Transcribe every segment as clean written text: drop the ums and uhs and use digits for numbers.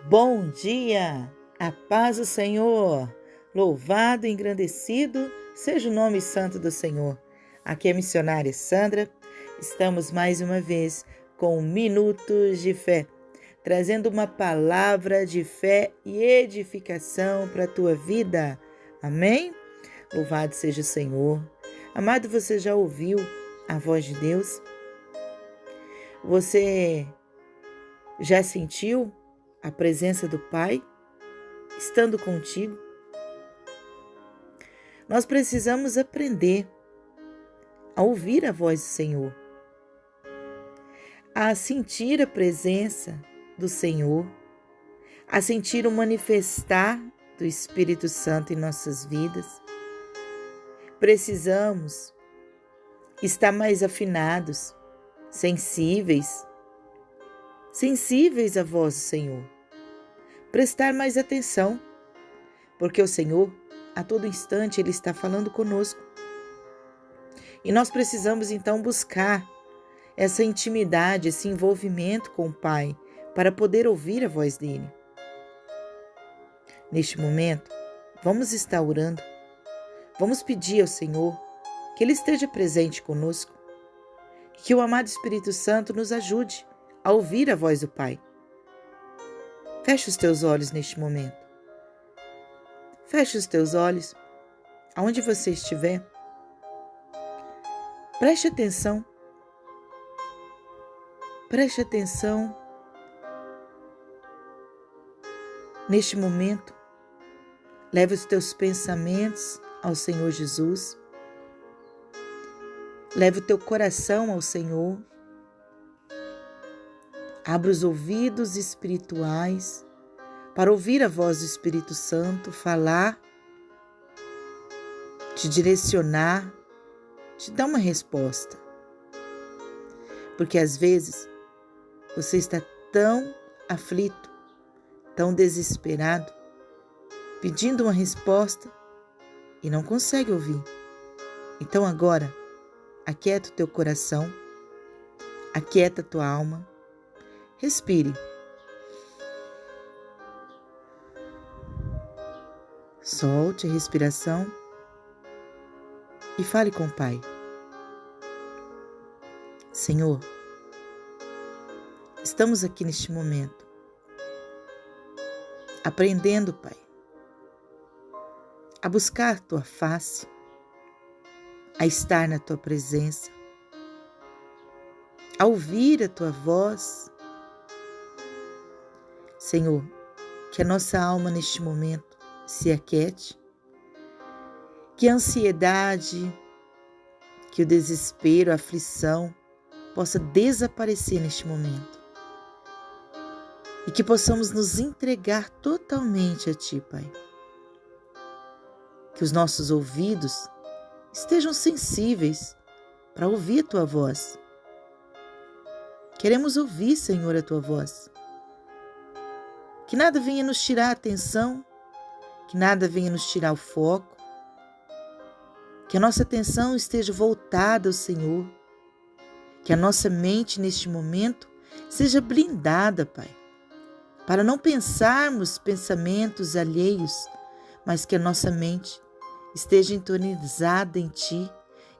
Bom dia, a paz do Senhor, louvado e engrandecido seja o nome santo do Senhor. Aqui é a missionária Sandra, estamos mais uma vez com Minutos de Fé, trazendo uma palavra de fé e edificação para a tua vida, amém? Louvado seja o Senhor. Amado, você já ouviu a voz de Deus? Você já sentiu a presença do Pai estando contigo? Nós precisamos aprender a ouvir a voz do Senhor, a sentir a presença do Senhor, a sentir o manifestar do Espírito Santo em nossas vidas. Precisamos estar mais afinados, sensíveis à voz do Senhor. Prestar mais atenção, porque o Senhor, a todo instante, Ele está falando conosco. E nós precisamos, então, buscar essa intimidade, esse envolvimento com o Pai, para poder ouvir a voz dEle. Neste momento, vamos estar orando. Vamos pedir ao Senhor que Ele esteja presente conosco e que o amado Espírito Santo nos ajude a ouvir a voz do Pai. Feche os teus olhos neste momento. Feche os teus olhos, aonde você estiver. Preste atenção. Preste atenção neste momento. Leve os teus pensamentos ao Senhor Jesus. Leve o teu coração ao Senhor. Abra os ouvidos espirituais para ouvir a voz do Espírito Santo falar, te direcionar, te dar uma resposta. Porque às vezes você está tão aflito, tão desesperado, pedindo uma resposta e não consegue ouvir. Então agora, aquieta o teu coração, aquieta a tua alma, respire. Solte a respiração e fale com o Pai. Senhor, estamos aqui neste momento, aprendendo, Pai, a buscar a Tua face, a estar na Tua presença, a ouvir a Tua voz. Senhor, que a nossa alma neste momento se aquiete, que a ansiedade, que o desespero, a aflição possa desaparecer neste momento e que possamos nos entregar totalmente a Ti, Pai. Que os nossos ouvidos estejam sensíveis para ouvir a Tua voz. Queremos ouvir, Senhor, a Tua voz. Que nada venha nos tirar a atenção, que nada venha nos tirar o foco, que a nossa atenção esteja voltada ao Senhor, que a nossa mente neste momento seja blindada, Pai, para não pensarmos pensamentos alheios, mas que a nossa mente esteja entonizada em Ti,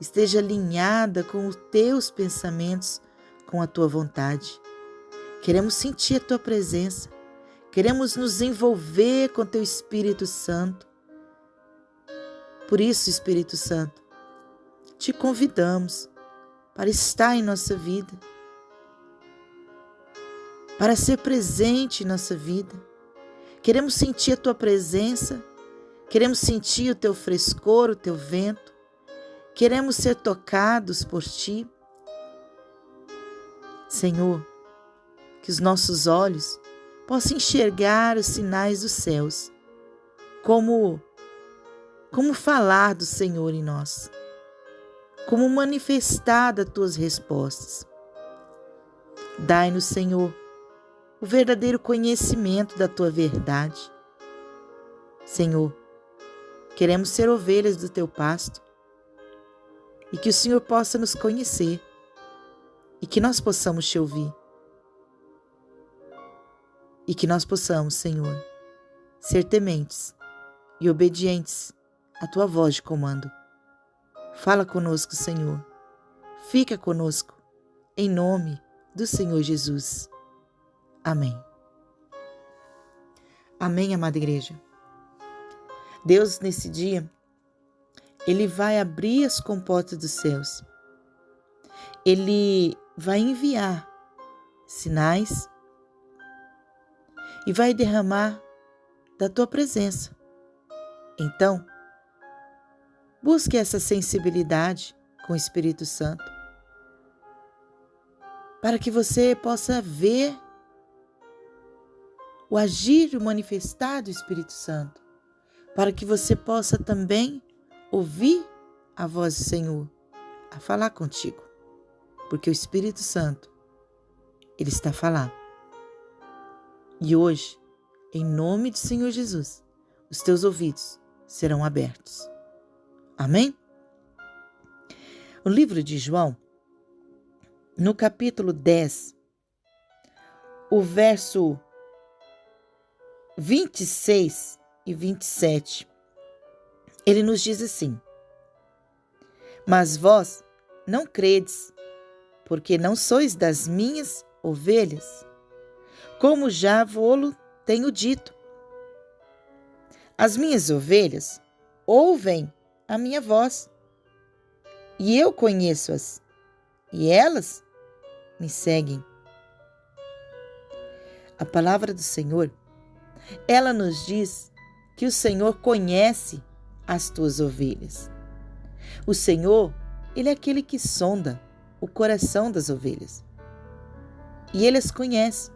esteja alinhada com os Teus pensamentos, com a Tua vontade. Queremos sentir a Tua presença. Queremos nos envolver com Teu Espírito Santo. Por isso, Espírito Santo, te convidamos para estar em nossa vida, para ser presente em nossa vida. Queremos sentir a Tua presença, queremos sentir o Teu frescor, o Teu vento. Queremos ser tocados por Ti. Senhor, que os nossos olhos possa enxergar os sinais dos céus, como falar do Senhor em nós, como manifestar das Tuas respostas. Dai-nos, Senhor, o verdadeiro conhecimento da Tua verdade. Senhor, queremos ser ovelhas do Teu pasto e que o Senhor possa nos conhecer e que nós possamos Te ouvir. e que nós possamos, Senhor, ser tementes e obedientes à Tua voz de comando. Fala conosco, Senhor. Fica conosco, em nome do Senhor Jesus. Amém. Amém, amada igreja. Deus, nesse dia, Ele vai abrir as comportas dos céus. Ele vai enviar sinais e vai derramar da Tua presença. Então, busque essa sensibilidade com o Espírito Santo, para que você possa ver o agir e o manifestar do Espírito Santo, para que você possa também ouvir a voz do Senhor a falar contigo, porque o Espírito Santo, Ele está a falar. E hoje, em nome do Senhor Jesus, os teus ouvidos serão abertos. Amém? O livro de João, no capítulo 10, o verso 26 e 27, ele nos diz assim: mas vós não credes, porque não sois das minhas ovelhas, como já vô-lo tenho dito. As minhas ovelhas ouvem a minha voz, e eu conheço-as, e elas me seguem. A palavra do Senhor, ela nos diz que o Senhor conhece as tuas ovelhas. O Senhor, Ele é aquele que sonda o coração das ovelhas. E Ele as conhece,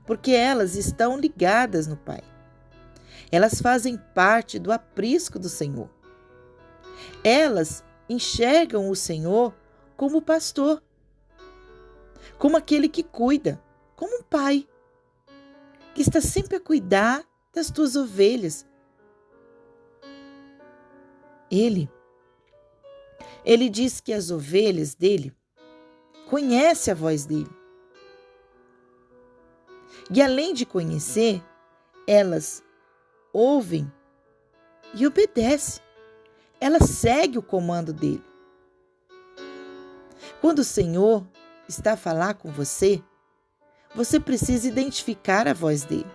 porque elas estão ligadas no Pai. Elas fazem parte do aprisco do Senhor. Elas enxergam o Senhor como pastor, como aquele que cuida, como um pai, que está sempre a cuidar das tuas ovelhas. Ele diz que as ovelhas dele conhecem a voz dele. E além de conhecer, elas ouvem e obedecem. Elas seguem o comando dele. Quando o Senhor está a falar com você, você precisa identificar a voz dele.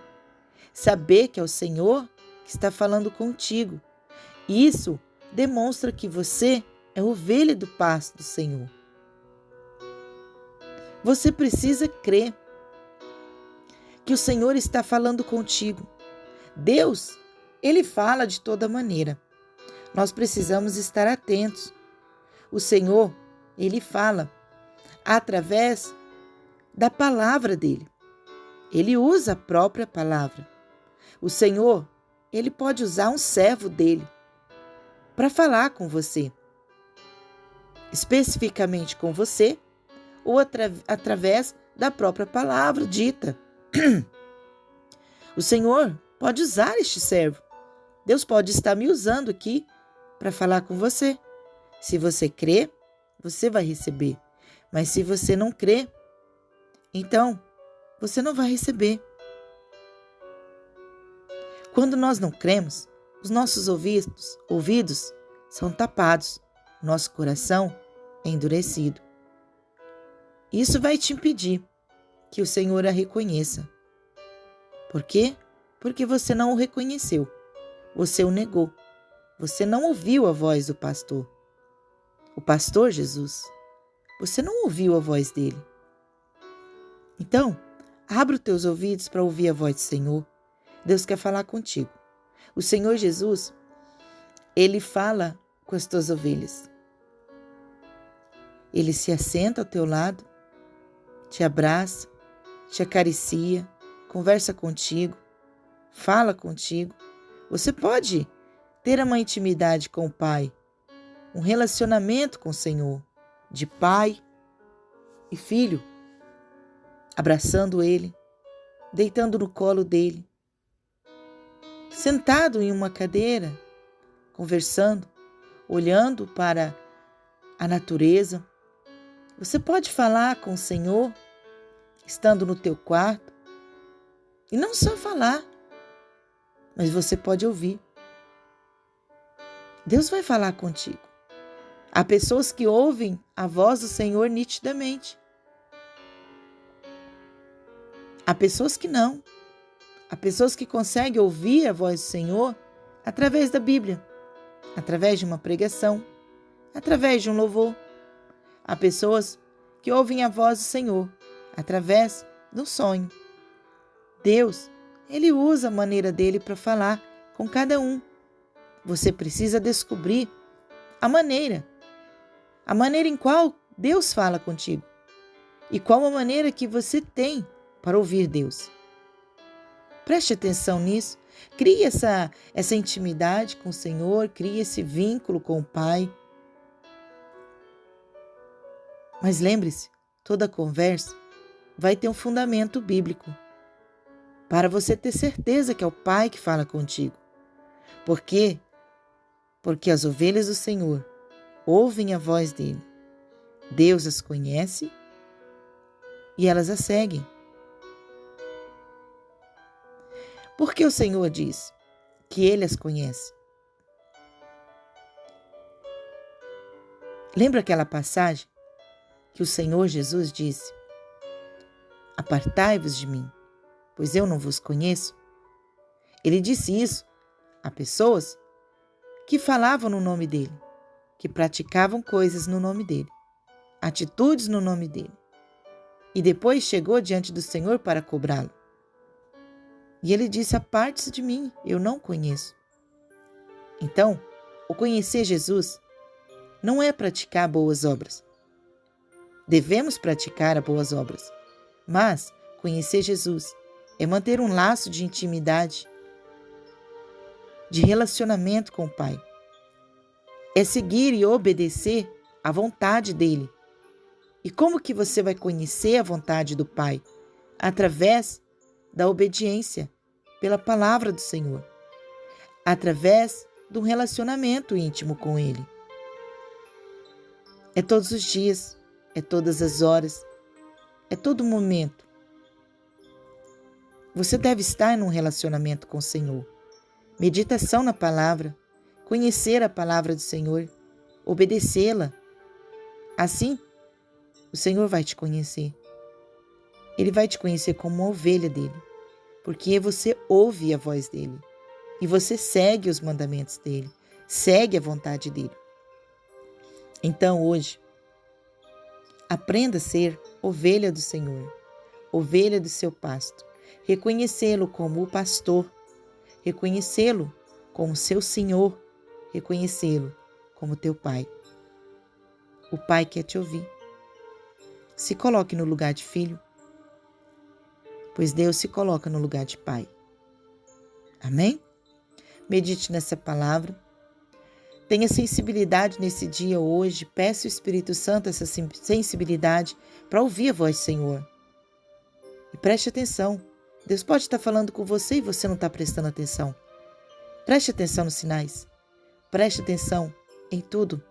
Saber que é o Senhor que está falando contigo. Isso demonstra que você é ovelha do pasto do Senhor. Você precisa crer que o Senhor está falando contigo. Deus, Ele fala de toda maneira. Nós precisamos estar atentos. O Senhor, Ele fala através da palavra dEle. Ele usa a própria palavra. O Senhor, Ele pode usar um servo dEle para falar com você, especificamente com você, ou através da própria palavra dita. O Senhor pode usar este servo. Deus pode estar me usando aqui para falar com você. Se você crê, você vai receber. Mas se você não crê, então você não vai receber. Quando nós não cremos, os nossos ouvidos são tapados, nosso coração é endurecido. Isso vai te impedir que o Senhor a reconheça. Por quê? Porque você não o reconheceu. Você o negou. Você não ouviu a voz do pastor. O pastor Jesus. Você não ouviu a voz dele. Então, abra os teus ouvidos para ouvir a voz do Senhor. Deus quer falar contigo. O Senhor Jesus, Ele fala com as tuas ovelhas. Ele se assenta ao teu lado, te abraça, te acaricia, conversa contigo, fala contigo. Você pode ter uma intimidade com o Pai, um relacionamento com o Senhor, de pai e filho, abraçando Ele, deitando no colo dEle, sentado em uma cadeira, conversando, olhando para a natureza. Você pode falar com o Senhor, estando no teu quarto, E não só falar, mas você pode ouvir. Deus vai falar contigo. Há pessoas que ouvem a voz do Senhor nitidamente. Há pessoas que não. Há pessoas que conseguem ouvir a voz do Senhor através da Bíblia, através de uma pregação, através de um louvor. Há pessoas que ouvem a voz do Senhor através do sonho. Deus, Ele usa a maneira dele para falar com cada um. Você precisa descobrir a maneira em qual Deus fala contigo e qual a maneira que você tem para ouvir Deus. Preste atenção nisso, crie essa intimidade com o Senhor, crie esse vínculo com o Pai. Mas lembre-se, toda conversa vai ter um fundamento bíblico, para você ter certeza que é o Pai que fala contigo. Por quê? Porque as ovelhas do Senhor ouvem a voz dele. Deus as conhece e elas a seguem. Porque o Senhor diz que Ele as conhece. Lembra aquela passagem que o Senhor Jesus disse: apartai-vos de mim, pois eu não vos conheço? Ele disse isso a pessoas que falavam no nome dele, que praticavam coisas no nome dele, atitudes no nome dele. E depois chegou diante do Senhor para cobrá-lo. E ele disse: aparte-se de mim, eu não conheço. Então, o conhecer Jesus não é praticar boas obras. Devemos praticar as boas obras, mas conhecer Jesus é manter um laço de intimidade, de relacionamento com o Pai. É seguir e obedecer à vontade dele. E como que você vai conhecer a vontade do Pai? Através da obediência pela palavra do Senhor, através de um relacionamento íntimo com Ele. É todos os dias, é todas as horas, é todo momento. Você deve estar num relacionamento com o Senhor. Meditação na palavra, conhecer a palavra do Senhor, obedecê-la. Assim, o Senhor vai te conhecer. Ele vai te conhecer como uma ovelha dele, porque você ouve a voz dele e você segue os mandamentos dele, segue a vontade dele. Então hoje, aprenda a ser ovelha do Senhor, ovelha do seu pasto, reconhecê-lo como o pastor, reconhecê-lo como seu Senhor, reconhecê-lo como teu Pai. O Pai quer te ouvir. Se coloque no lugar de filho, pois Deus se coloca no lugar de Pai. Amém? Medite nessa palavra. Tenha sensibilidade nesse dia hoje. Peça ao Espírito Santo essa sensibilidade para ouvir a voz do Senhor. E preste atenção. Deus pode estar falando com você e você não está prestando atenção. Preste atenção nos sinais. Preste atenção em tudo.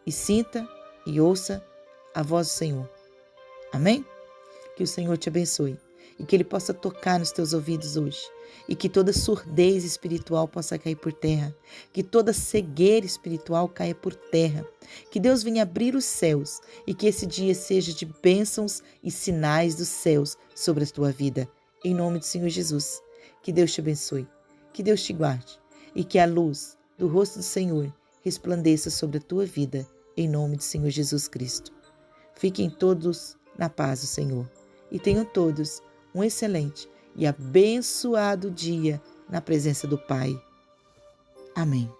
E sinta e ouça a voz do Senhor. Amém? Que o Senhor te abençoe e que Ele possa tocar nos teus ouvidos hoje e que toda surdez espiritual possa cair por terra, que toda cegueira espiritual caia por terra, que Deus venha abrir os céus e que esse dia seja de bênçãos e sinais dos céus sobre a tua vida. Em nome do Senhor Jesus, que Deus te abençoe, que Deus te guarde e que a luz do rosto do Senhor resplandeça sobre a tua vida, em nome do Senhor Jesus Cristo. Fiquem todos na paz do Senhor e tenham todos um excelente e abençoado dia na presença do Pai. Amém.